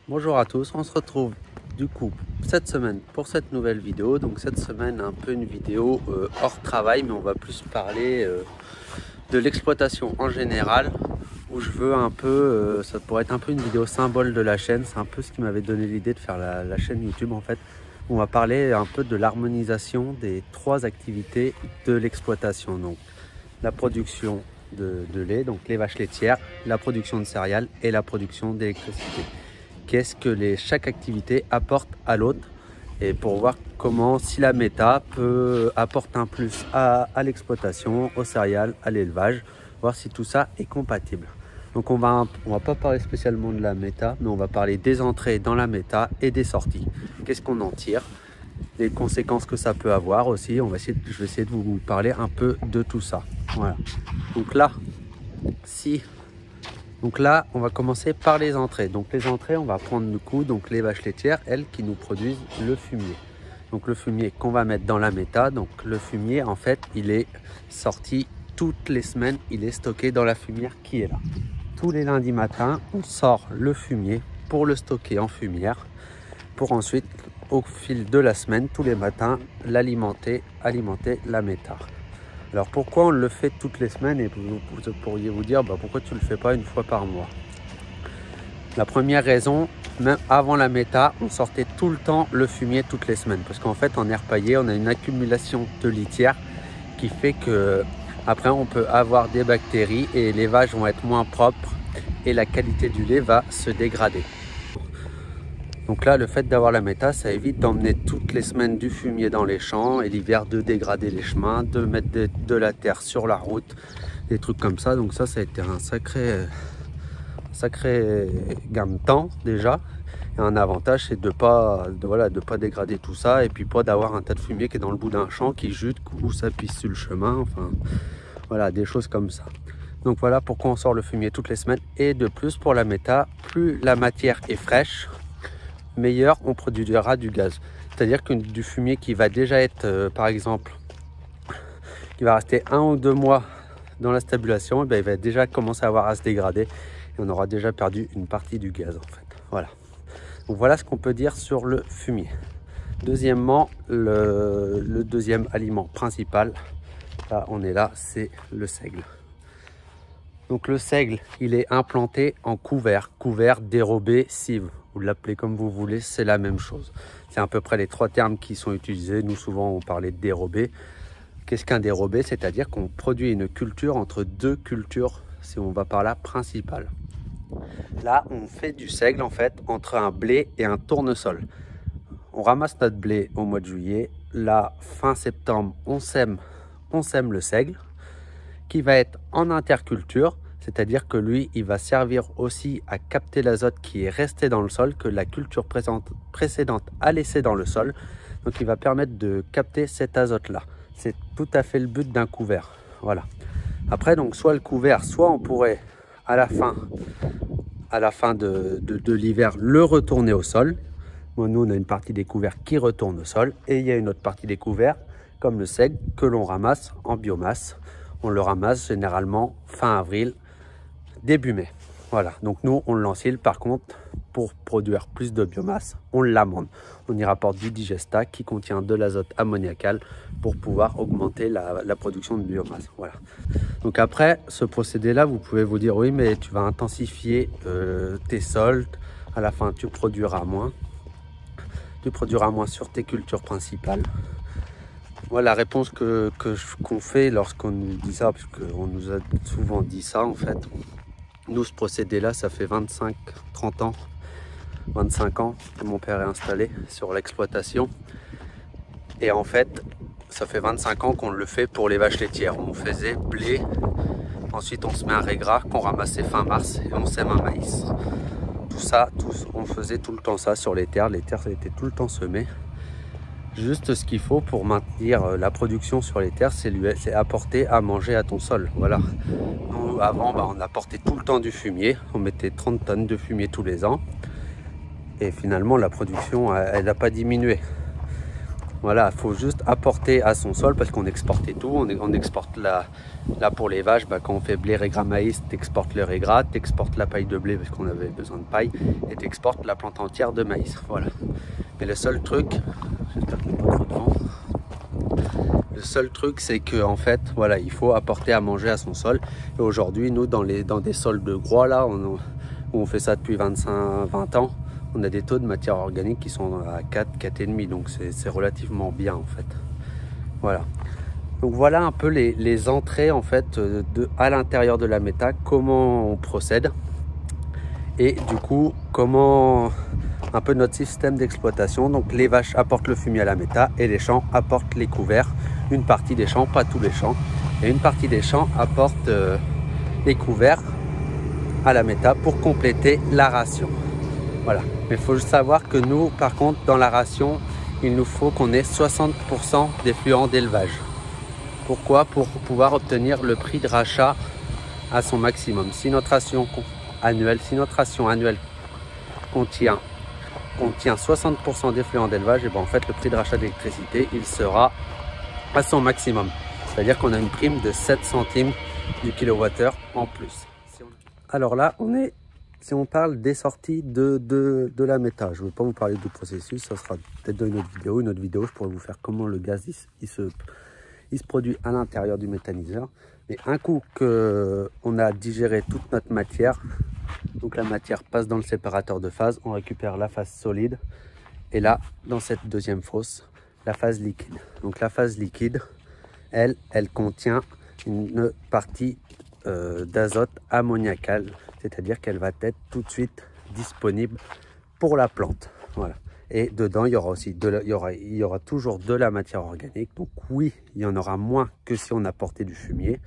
Bonjour à tous, on se retrouve du coup cette semaine pour cette nouvelle vidéo. Donc cette semaine un peu une vidéo hors travail, mais on va plus parler de l'exploitation en général, où je veux un peu, ça pourrait être un peu une vidéo symbole de la chaîne. C'est un peu ce qui m'avait donné l'idée de faire la chaîne YouTube en fait. On va parler un peu de l'harmonisation des trois activités de l'exploitation. Donc la production de lait, donc les vaches laitières, la production de céréales et la production d'électricité. Qu'est-ce que chaque activité apporte à l'autre, et pour voir comment, si la méta peut apporter un plus à l'exploitation, aux céréales, à l'élevage, voir si tout ça est compatible. Donc on va pas parler spécialement de la méta, mais on va parler des entrées dans la méta et des sorties. Qu'est-ce qu'on en tire, les conséquences que ça peut avoir aussi. Je vais essayer de vous parler un peu de tout ça. Voilà. Donc là, on va commencer par les entrées. Donc les entrées, on va prendre du coup donc les vaches laitières, elles qui nous produisent le fumier. Donc le fumier qu'on va mettre dans la méta. Donc le fumier, en fait, il est sorti toutes les semaines. Il est stocké dans la fumière qui est là. Tous les lundis matins, on sort le fumier pour le stocker en fumière, pour ensuite, au fil de la semaine, tous les matins, alimenter la méta. Alors pourquoi on le fait toutes les semaines, et vous pourriez vous dire pourquoi tu ne le fais pas une fois par mois? La première raison, même avant la méta, on sortait tout le temps le fumier toutes les semaines, parce qu'en fait en air paillé, on a une accumulation de litière qui fait que après on peut avoir des bactéries et les vaches vont être moins propres et la qualité du lait va se dégrader. Donc là, le fait d'avoir la méta, ça évite d'emmener toutes les semaines du fumier dans les champs, et l'hiver de dégrader les chemins, de mettre de la terre sur la route, des trucs comme ça. Donc ça a été un sacré gain de temps déjà. Et un avantage, c'est de pas dégrader tout ça, et puis pas d'avoir un tas de fumier qui est dans le bout d'un champ, qui jute, ou ça pisse sur le chemin. Enfin, voilà, des choses comme ça. Donc voilà pourquoi on sort le fumier toutes les semaines. Et de plus, pour la méta, plus la matière est fraîche, meilleur on produira du gaz. C'est-à-dire que du fumier qui va déjà être, par exemple, qui va rester 1 ou 2 mois dans la stabulation, il va déjà commencer à se dégrader, et on aura déjà perdu une partie du gaz en fait. Voilà. Donc voilà ce qu'on peut dire sur le fumier. Deuxièmement, le deuxième aliment principal, là on est là, c'est le seigle. Donc le seigle, il est implanté en couvert dérobé, cive. Vous l'appelez comme vous voulez, c'est la même chose. C'est à peu près les trois termes qui sont utilisés. Nous, souvent, on parlait de dérobé. Qu'est-ce qu'un dérobé? C'est-à-dire qu'on produit une culture entre deux cultures, si on va par là, principales. Là, on fait du seigle, en fait, entre un blé et un tournesol. On ramasse notre blé au mois de juillet. Là, fin septembre, on sème le seigle, qui va être en interculture. C'est-à-dire que lui, il va servir aussi à capter l'azote qui est resté dans le sol, que la culture précédente a laissé dans le sol. Donc il va permettre de capter cet azote-là. C'est tout à fait le but d'un couvert. Voilà. Après, donc soit le couvert, soit on pourrait à la fin de l'hiver le retourner au sol. Bon, nous, on a une partie des couverts qui retourne au sol, et il y a une autre partie des couverts, comme le seigle, que l'on ramasse en biomasse. On le ramasse généralement fin avril, début mai. Voilà, donc nous on l'encile. Par contre, pour produire plus de biomasse, on l'amende. On y rapporte du digesta qui contient de l'azote ammoniacal pour pouvoir augmenter la production de biomasse. Voilà. Donc après ce procédé là, vous pouvez vous dire oui, mais tu vas intensifier tes sols, à la fin tu produiras moins sur tes cultures principales. Voilà la réponse qu'on fait lorsqu'on nous dit ça, parce qu'on nous a souvent dit ça en fait. Nous, ce procédé-là, ça fait 25 ans que mon père est installé sur l'exploitation. Et en fait, ça fait 25 ans qu'on le fait pour les vaches laitières. On faisait blé, ensuite on se met un régras qu'on ramassait fin mars, et on sème un maïs. Tout ça, on faisait tout le temps ça sur les terres. Les terres, ça était tout le temps semé. Juste ce qu'il faut pour maintenir la production sur les terres, c'est apporter à manger à ton sol. Voilà. Nous, avant, on apportait tout le temps du fumier. On mettait 30 tonnes de fumier tous les ans. Et finalement, la production, elle n'a pas diminué. Voilà, il faut juste apporter à son sol parce qu'on exportait tout. On exporte là pour les vaches, quand on fait blé, régras, maïs, tu exportes le régras, tu exportes la paille de blé parce qu'on avait besoin de paille et tu exportes la plante entière de maïs. Voilà. Mais le seul truc, j'espère qu'il n'y a pas trop de vent. Le seul truc, c'est que en fait, voilà, il faut apporter à manger à son sol. Et aujourd'hui, nous, dans des sols de Groix, là, où on fait ça depuis 20 ans, on a des taux de matière organique qui sont à 4, 4,5, donc c'est relativement bien en fait. Voilà. Donc voilà un peu les entrées en fait à l'intérieur de la méta, comment on procède et du coup comment un peu notre système d'exploitation. Donc les vaches apportent le fumier à la méta et les champs apportent les couverts. Une partie des champs, pas tous les champs, et une partie des champs apporte les couverts à la méta pour compléter la ration. Voilà, mais il faut savoir que nous, par contre, dans la ration, il nous faut qu'on ait 60% d'effluents d'élevage. Pourquoi? Pour pouvoir obtenir le prix de rachat à son maximum. Si notre ration annuelle, contient 60% d'effluents d'élevage, et ben en fait, le prix de rachat d'électricité, il sera à son maximum. C'est-à-dire qu'on a une prime de 7 centimes du kilowattheure en plus. Alors là, si on parle des sorties de la méta, je ne vais pas vous parler du processus, ça sera peut-être dans une autre vidéo. Je pourrais vous faire comment le gaz il se produit à l'intérieur du méthaniseur. Mais un coup qu'on a digéré toute notre matière, donc la matière passe dans le séparateur de phase, on récupère la phase solide. Et là, dans cette deuxième fosse, la phase liquide. Donc la phase liquide, elle contient une partie d'azote ammoniacal, c'est-à-dire qu'elle va être tout de suite disponible pour la plante. Voilà. Et dedans, il y aura aussi il y aura toujours de la matière organique. Donc oui, il y en aura moins que si on apportait du fumier.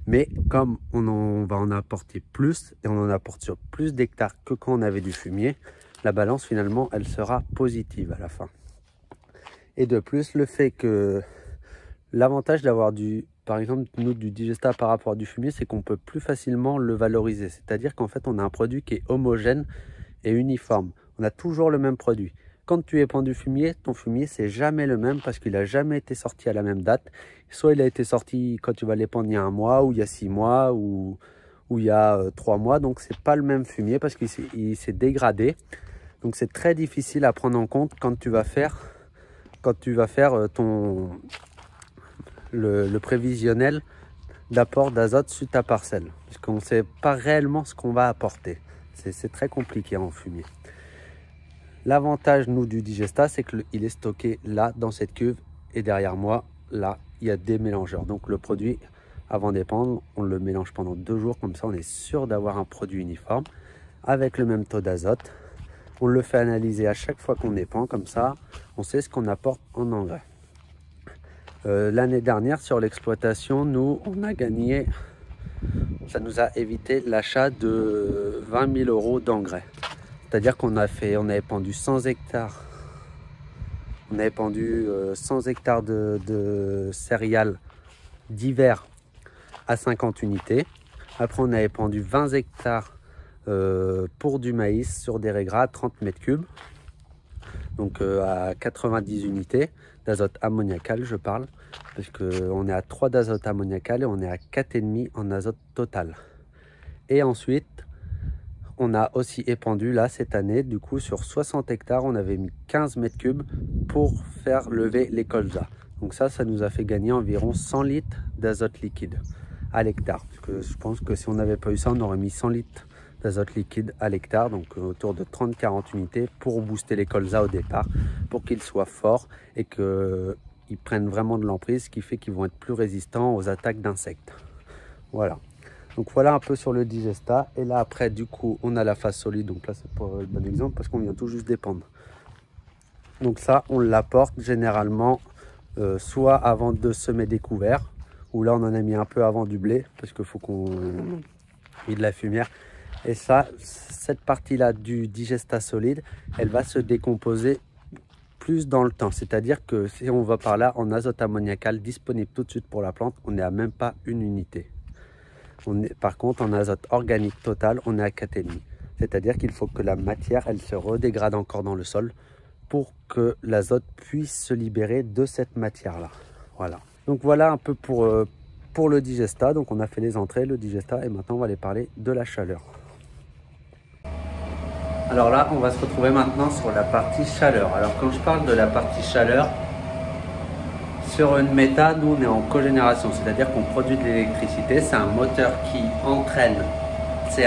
Mais comme on va en apporter plus, et on en apporte sur plus d'hectares que quand on avait du fumier, la balance finalement, elle sera positive à la fin. Et de plus, le fait que l'avantage d'avoir par exemple, nous, du digesta par rapport à du fumier, c'est qu'on peut plus facilement le valoriser. C'est-à-dire qu'en fait, on a un produit qui est homogène et uniforme. On a toujours le même produit. Quand tu épands du fumier, ton fumier, c'est jamais le même parce qu'il n'a jamais été sorti à la même date. Soit il a été sorti quand tu vas l'épandre il y a 1 mois, ou il y a 6 mois, ou il y a 3 mois. Donc, c'est pas le même fumier parce qu'il s'est dégradé. Donc, c'est très difficile à prendre en compte quand tu vas faire le prévisionnel d'apport d'azote sur ta parcelle, puisqu'on ne sait pas réellement ce qu'on va apporter. C'est très compliqué en fumier. L'avantage, nous, du digesta, c'est qu'il est stocké là, dans cette cuve, et derrière moi, là, il y a des mélangeurs. Donc le produit, avant d'épandre, on le mélange pendant 2 jours, comme ça on est sûr d'avoir un produit uniforme, avec le même taux d'azote. On le fait analyser à chaque fois qu'on épand, comme ça, on sait ce qu'on apporte en engrais. L'année dernière, sur l'exploitation, nous, on a gagné, ça nous a évité l'achat de 20 000 € d'engrais. C'est-à-dire qu'on a épandu 100 hectares. On a épandu 100 hectares de céréales d'hiver à 50 unités. Après, on a épandu 20 hectares pour du maïs sur des régras à 30 mètres cubes. Donc à 90 unités d'azote ammoniacal, je parle, parce qu'on est à 3 d'azote ammoniacal et on est à 4,5 en azote total. Et ensuite, on a aussi épandu là cette année, du coup sur 60 hectares, on avait mis 15 mètres cubes pour faire lever les colzas. Donc ça nous a fait gagner environ 100 litres d'azote liquide à l'hectare. Parce que je pense que si on n'avait pas eu ça, on aurait mis 100 litres d'azote liquide à l'hectare, donc autour de 30-40 unités pour booster les colzas au départ, pour qu'ils soient forts et qu'ils prennent vraiment de l'emprise, ce qui fait qu'ils vont être plus résistants aux attaques d'insectes. Voilà. Donc voilà un peu sur le digesta. Et là après, du coup, on a la phase solide. Donc là, c'est pas un bon exemple parce qu'on vient tout juste d'épandre. Donc ça, on l'apporte généralement soit avant de semer des couverts, ou là on en a mis un peu avant du blé parce qu'il faut qu'on ait de la fumière. Et ça, cette partie-là du digesta solide, elle va se décomposer plus dans le temps. C'est-à-dire que si on va par là en azote ammoniacal disponible tout de suite pour la plante, on n'est à même pas 1 unité. Par contre, en azote organique total, on est à 4,5. C'est-à-dire qu'il faut que la matière, elle se redégrade encore dans le sol pour que l'azote puisse se libérer de cette matière-là. Voilà. Donc voilà un peu pour le digesta. Donc on a fait les entrées, le digesta, et maintenant on va aller parler de la chaleur. Alors là, on va se retrouver maintenant sur la partie chaleur. Alors quand je parle de la partie chaleur, sur une méta, nous on est en cogénération, c'est-à-dire qu'on produit de l'électricité. C'est un moteur qui entraîne, c'est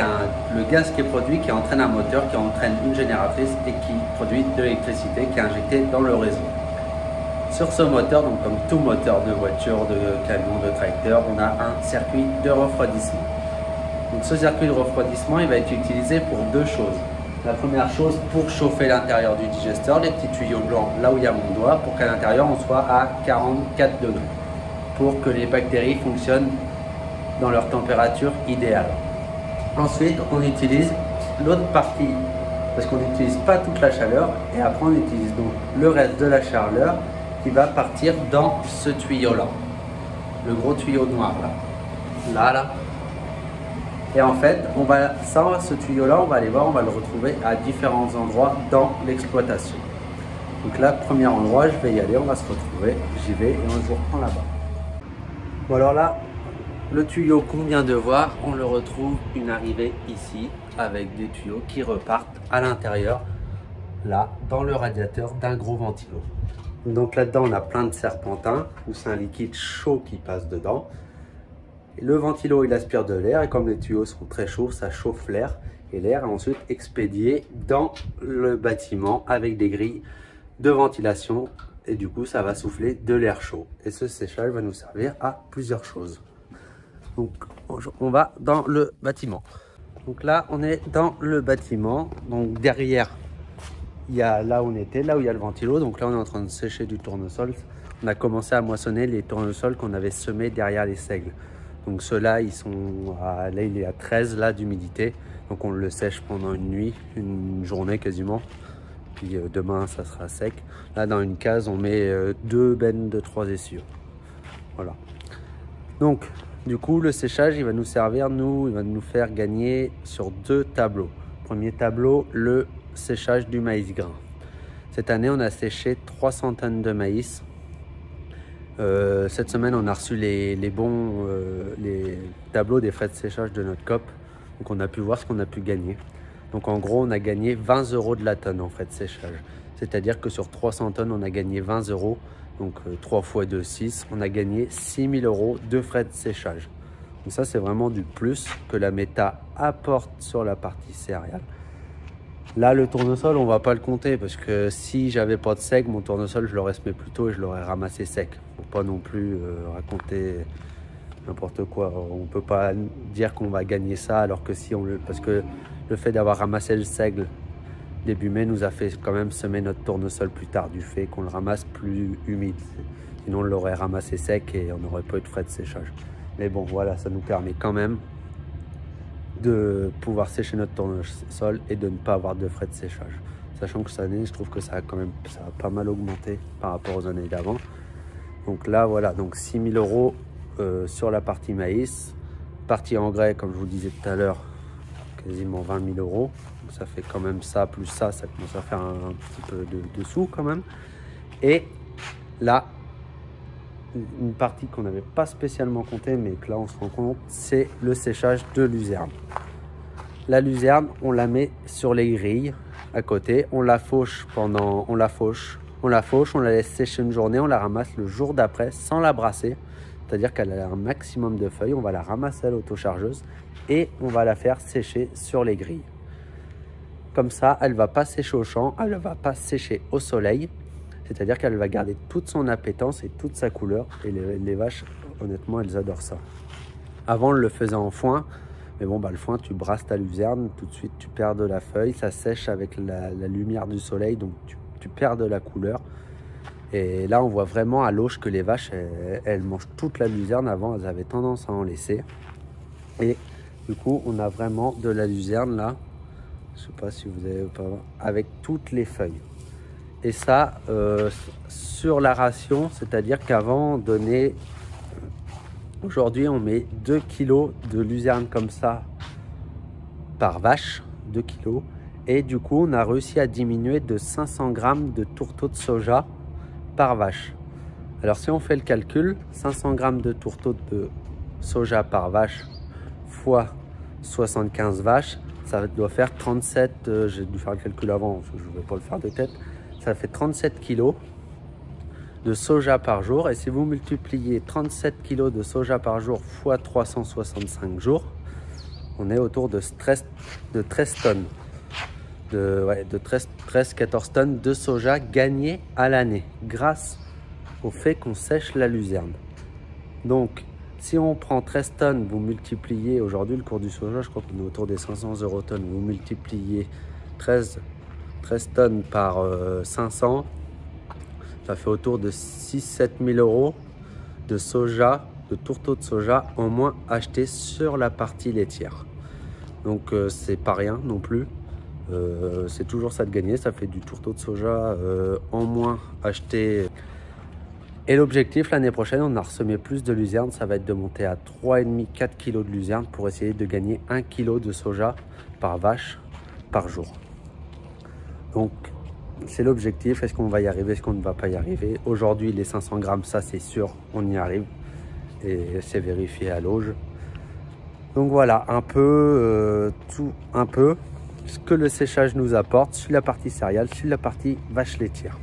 le gaz qui est produit qui entraîne un moteur, qui entraîne une génératrice et qui produit de l'électricité qui est injectée dans le réseau. Sur ce moteur, donc comme tout moteur de voiture, de camion, de tracteur, on a un circuit de refroidissement. Donc ce circuit de refroidissement, il va être utilisé pour deux choses. La première chose, pour chauffer l'intérieur du digesteur, les petits tuyaux blancs là où il y a mon doigt, pour qu'à l'intérieur on soit à 44 degrés, pour que les bactéries fonctionnent dans leur température idéale. Ensuite, on utilise l'autre partie, parce qu'on n'utilise pas toute la chaleur, et après on utilise donc le reste de la chaleur qui va partir dans ce tuyau-là, le gros tuyau noir là. Et en fait, ce tuyau-là, on va aller voir, on va le retrouver à différents endroits dans l'exploitation. Donc là, premier endroit, je vais y aller, on va se retrouver, j'y vais et on se reprend là-bas. Bon alors là, le tuyau qu'on vient de voir, on le retrouve une arrivée ici, avec des tuyaux qui repartent à l'intérieur, là, dans le radiateur d'un gros ventilo. Donc là-dedans, on a plein de serpentins, où c'est un liquide chaud qui passe dedans. Et le ventilo, il aspire de l'air, et comme les tuyaux sont très chauds, ça chauffe l'air. Et l'air est ensuite expédié dans le bâtiment avec des grilles de ventilation. Et du coup, ça va souffler de l'air chaud. Et ce séchage va nous servir à plusieurs choses. Donc, on va dans le bâtiment. Donc là, on est dans le bâtiment. Donc derrière, il y a là où on était, là où il y a le ventilo. Donc là, on est en train de sécher du tournesol. On a commencé à moissonner les tournesols qu'on avait semés derrière les seigles. Donc ceux-là, là il est à 13 là d'humidité. Donc on le sèche pendant une nuit, une journée quasiment. Puis demain, ça sera sec. Là, dans une case, on met 2 bennes de 3 essieux. Voilà. Donc, du coup, le séchage, il va nous servir, il va nous faire gagner sur 2 tableaux. Premier tableau, le séchage du maïs grain. Cette année, on a séché 300 tonnes de maïs. Cette semaine, on a reçu les tableaux des frais de séchage de notre COP. Donc, on a pu voir ce qu'on a pu gagner. Donc, en gros, on a gagné 20 € de la tonne en frais de séchage. C'est-à-dire que sur 300 tonnes, on a gagné 20 €. Donc, 3 fois 2, 6. On a gagné 6 000 € de frais de séchage. Donc, ça, c'est vraiment du plus que la méta apporte sur la partie céréales. Là, le tournesol, on va pas le compter parce que si j'avais pas de seigle, mon tournesol, je l'aurais semé plus tôt et je l'aurais ramassé sec. Faut pas non plus raconter n'importe quoi. On peut pas dire qu'on va gagner ça alors que si on le... Parce que le fait d'avoir ramassé le seigle début mai nous a fait quand même semer notre tournesol plus tard du fait qu'on le ramasse plus humide. Sinon, on l'aurait ramassé sec et on n'aurait pas eu de frais de séchage. Mais bon, voilà, ça nous permet quand même de pouvoir sécher notre tournesol et de ne pas avoir de frais de séchage. Sachant que cette année, je trouve que ça a pas mal augmenté par rapport aux années d'avant. Donc là, voilà, donc 6 000 € sur la partie maïs. Partie engrais, comme je vous disais tout à l'heure, quasiment 20 000 €. Donc ça fait quand même ça, plus ça commence à faire un petit peu de sous quand même. Et là, une partie qu'on n'avait pas spécialement comptée, mais que là on se rend compte, c'est le séchage de luzerne. La luzerne, on la met sur les grilles à côté, on la fauche, on la laisse sécher une journée, on la ramasse le jour d'après sans la brasser, c'est-à-dire qu'elle a un maximum de feuilles, on va la ramasser à l'autochargeuse et on va la faire sécher sur les grilles. Comme ça, elle ne va pas sécher au champ, elle ne va pas sécher au soleil. C'est-à-dire qu'elle va garder toute son appétence et toute sa couleur. Et les vaches, honnêtement, elles adorent ça. Avant, on le faisait en foin. Mais bon, le foin, tu brasses ta luzerne. Tout de suite, tu perds de la feuille. Ça sèche avec la lumière du soleil. Donc, tu perds de la couleur. Et là, on voit vraiment à l'auge que les vaches, elles mangent toute la luzerne. Avant, elles avaient tendance à en laisser. Et du coup, on a vraiment de la luzerne là. Je ne sais pas si vous avez pas avec toutes les feuilles. Et ça, sur la ration, c'est-à-dire qu'avant, on donnait... Aujourd'hui, on met 2 kg de luzerne comme ça par vache, 2 kg. Et du coup, on a réussi à diminuer de 500 grammes de tourteaux de soja par vache. Alors si on fait le calcul, 500 grammes de tourteaux de soja par vache fois 75 vaches, ça doit faire 37, j'ai dû faire le calcul avant, je ne vais pas le faire de tête, ça fait 37 kilos de soja par jour. Et si vous multipliez 37 kilos de soja par jour fois 365 jours, on est autour de 13 tonnes, de 13-14 tonnes de soja gagnées à l'année grâce au fait qu'on sèche la luzerne. Donc, si on prend 13 tonnes, vous multipliez, aujourd'hui le cours du soja, je crois qu'on est autour des 500 € tonnes, vous multipliez 13 tonnes par 500, ça fait autour de 6-7 000 € de soja, de tourteaux de soja en moins achetés sur la partie laitière. Donc c'est pas rien non plus. C'est toujours ça de gagner, ça fait du tourteau de soja en moins acheté. Et l'objectif l'année prochaine, on a ressemé plus de luzerne, ça va être de monter à 3,5-4 kg de luzerne pour essayer de gagner 1 kg de soja par vache par jour. Donc c'est l'objectif. Est-ce qu'on va y arriver, est-ce qu'on ne va pas y arriver? Aujourd'hui les 500 grammes, ça c'est sûr, on y arrive et c'est vérifié à l'auge. Donc voilà, un peu ce que le séchage nous apporte sur la partie céréales, sur la partie vache laitière.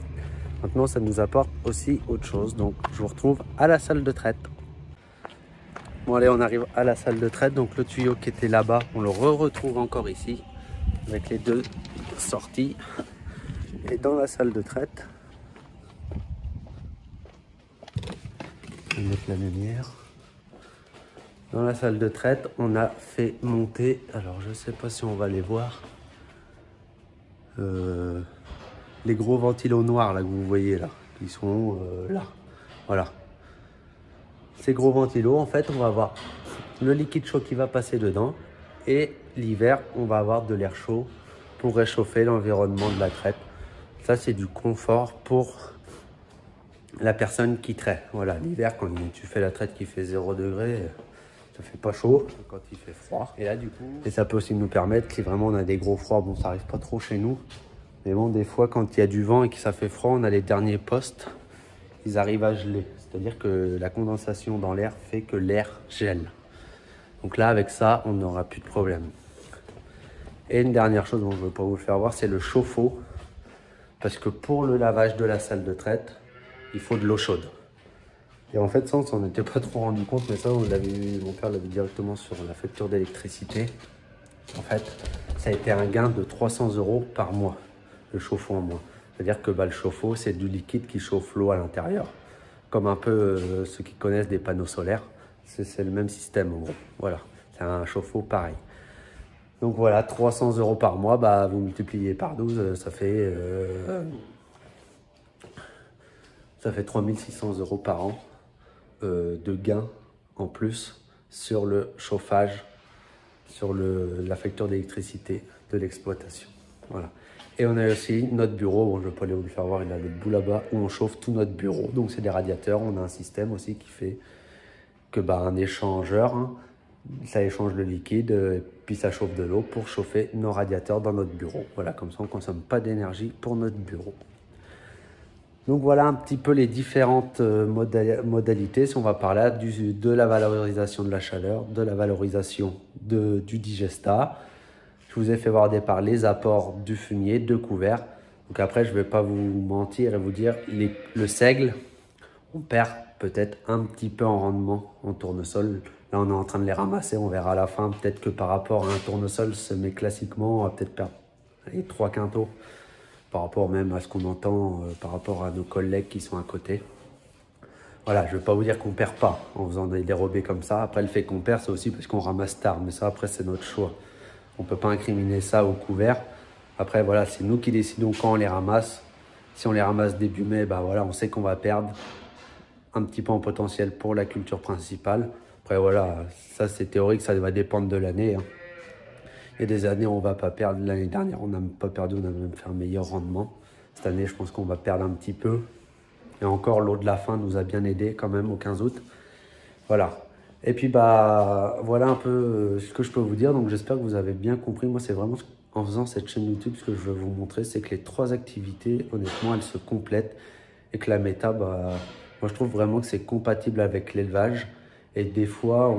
Maintenant, ça nous apporte aussi autre chose. Donc, je vous retrouve à la salle de traite. Bon, allez, on arrive à la salle de traite. Donc, le tuyau qui était là-bas, on le retrouve encore ici, avec les deux sorties. Et dans la salle de traite, je vais mettre la lumière. Dans la salle de traite, on a fait monter, alors je ne sais pas si on va les voir, les gros ventilos noirs là que vous voyez là, qui sont là, voilà. Ces gros ventilos, en fait, on va avoir le liquide chaud qui va passer dedans et l'hiver, on va avoir de l'air chaud pour réchauffer l'environnement de la traite. Ça, c'est du confort pour la personne qui traite. Voilà, l'hiver, quand tu fais la traite qui fait 0 degré, ça fait pas chaud quand il fait froid. Et là, du coup, et ça peut aussi nous permettre, si vraiment on a des gros froids, bon, ça arrive pas trop chez nous, mais bon, des fois, quand il y a du vent et que ça fait froid, on a les derniers postes, ils arrivent à geler. C'est-à-dire que la condensation dans l'air fait que l'air gèle. Donc là, avec ça, on n'aura plus de problème. Et une dernière chose dont je ne veux pas vous le faire voir, c'est le chauffe-eau. Parce que pour le lavage de la salle de traite, il faut de l'eau chaude. Et en fait, ça, on s'en était pas trop rendu compte, mais ça, mon père l'avait directement sur la facture d'électricité. En fait, ça a été un gain de 300 € par mois, le chauffe-eau en moins. C'est-à-dire que le chauffe-eau, c'est du liquide qui chauffe l'eau à l'intérieur. Comme un peu ceux qui connaissent des panneaux solaires. C'est le même système en gros. Voilà, c'est un chauffe-eau pareil. Donc voilà, 300 € par mois, bah, vous multipliez par 12, ça fait 3600 € par an de gains en plus sur le chauffage, sur la facture d'électricité de l'exploitation. Voilà. Et on a aussi notre bureau, bon, je ne vais pas aller vous le faire voir, il a le bout là-bas, où on chauffe tout notre bureau. Donc c'est des radiateurs, on a un système aussi qui fait que un échangeur, hein, ça échange le liquide, puis ça chauffe de l'eau pour chauffer nos radiateurs dans notre bureau. Voilà, comme ça on ne consomme pas d'énergie pour notre bureau. Donc voilà un petit peu les différentes modalités. Si on va parler de la valorisation de la chaleur, de la valorisation du digestat. Je vous ai fait voir au départ les apports du fumier, de couverts. Donc après, je ne vais pas vous mentir et vous dire, le seigle, on perd peut-être un petit peu en rendement en tournesol. Là, on est en train de les ramasser, on verra à la fin. Peut-être que par rapport à un tournesol semé classiquement, on va peut-être perdre 3 quintaux par rapport même à ce qu'on entend par rapport à nos collègues qui sont à côté. Voilà, je ne vais pas vous dire qu'on ne perd pas en faisant des dérobés comme ça. Après, le fait qu'on perd, c'est aussi parce qu'on ramasse tard. Mais ça, après, c'est notre choix. On ne peut pas incriminer ça au couvert. Après, voilà, c'est nous qui décidons quand on les ramasse. Si on les ramasse début mai, voilà, on sait qu'on va perdre un petit peu en potentiel pour la culture principale. Après, voilà, ça c'est théorique, ça va dépendre de l'année. Hein. Il y a des années où on ne va pas perdre. L'année dernière, on n'a même pas perdu, on a même fait un meilleur rendement. Cette année, je pense qu'on va perdre un petit peu. Et encore, l'eau de la fin nous a bien aidé quand même au 15 août. Voilà. Et puis, voilà un peu ce que je peux vous dire. Donc, j'espère que vous avez bien compris. Moi, c'est vraiment en faisant cette chaîne YouTube, ce que je veux vous montrer, c'est que les 3 activités, honnêtement, elles se complètent et que la méta, bah, moi je trouve vraiment que c'est compatible avec l'élevage. Et des fois,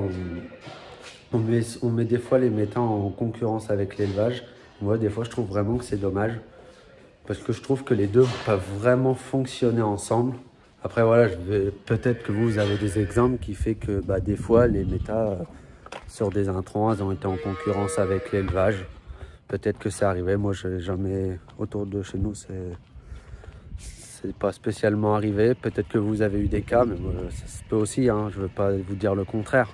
on met des fois les méta en concurrence avec l'élevage. Moi, des fois, je trouve vraiment que c'est dommage parce que je trouve que les deux peuvent vraiment fonctionner ensemble. Après, voilà, peut-être que vous avez des exemples qui fait que bah, des fois, les méta sur des intrants, elles ont été en concurrence avec l'élevage. Peut-être que c'est arrivé. Moi, je n'ai jamais, autour de chez nous, c'est pas spécialement arrivé. Peut-être que vous avez eu des cas, mais ça se peut aussi. Hein, je ne veux pas vous dire le contraire.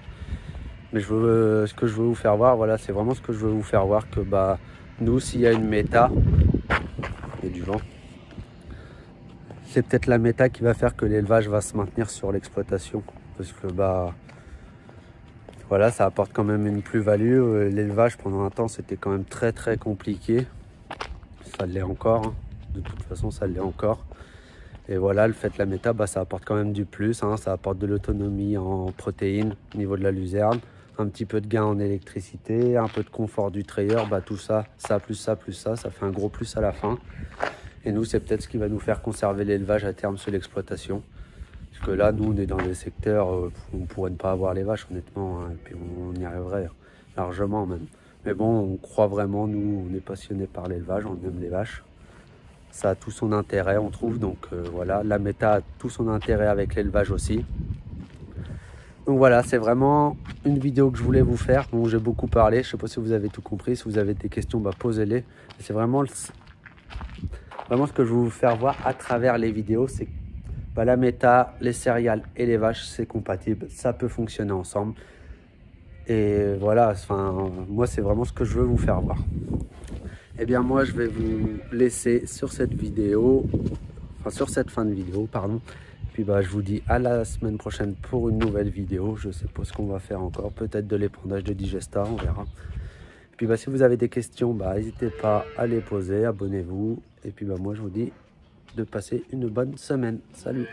Mais ce que je veux vous faire voir, voilà, c'est vraiment ce que je veux vous faire voir, que bah, nous, s'il y a une méta, et du vent, c'est peut-être la méta qui va faire que l'élevage va se maintenir sur l'exploitation. Parce que bah, voilà, ça apporte quand même une plus-value. L'élevage, pendant un temps, c'était quand même très très compliqué. Ça l'est encore, hein. De toute façon, ça l'est encore. Et voilà, le fait de la méta, bah, ça apporte quand même du plus, hein. Ça apporte de l'autonomie en protéines au niveau de la luzerne, un petit peu de gain en électricité, un peu de confort du trayeur, bah, tout ça, ça plus ça plus ça fait un gros plus à la fin. Et nous, c'est peut-être ce qui va nous faire conserver l'élevage à terme sur l'exploitation. Parce que là, nous, on est dans des secteurs où on pourrait ne pas avoir les vaches, honnêtement, hein, et puis on y arriverait largement même. Mais bon, on croit vraiment, nous, on est passionnés par l'élevage, on aime les vaches. Ça a tout son intérêt, on trouve. Donc voilà, la méta a tout son intérêt avec l'élevage aussi. Donc voilà, c'est vraiment une vidéo que je voulais vous faire. Bon, j'ai beaucoup parlé, je ne sais pas si vous avez tout compris. Si vous avez des questions, bah, posez-les. C'est vraiment ce que je veux vous faire voir à travers les vidéos. C'est que bah, la méta, les céréales et les vaches, c'est compatible. Ça peut fonctionner ensemble. Et voilà, enfin, moi, c'est vraiment ce que je veux vous faire voir. Eh bien, moi, je vais vous laisser sur cette vidéo, enfin sur cette fin de vidéo, pardon. Puis bah, je vous dis à la semaine prochaine pour une nouvelle vidéo. Je sais pas ce qu'on va faire encore, peut-être de l'épandage de Digesta, on verra. Puis bah, si vous avez des questions, bah, n'hésitez pas à les poser, abonnez-vous. Et puis bah, moi, je vous dis de passer une bonne semaine. Salut!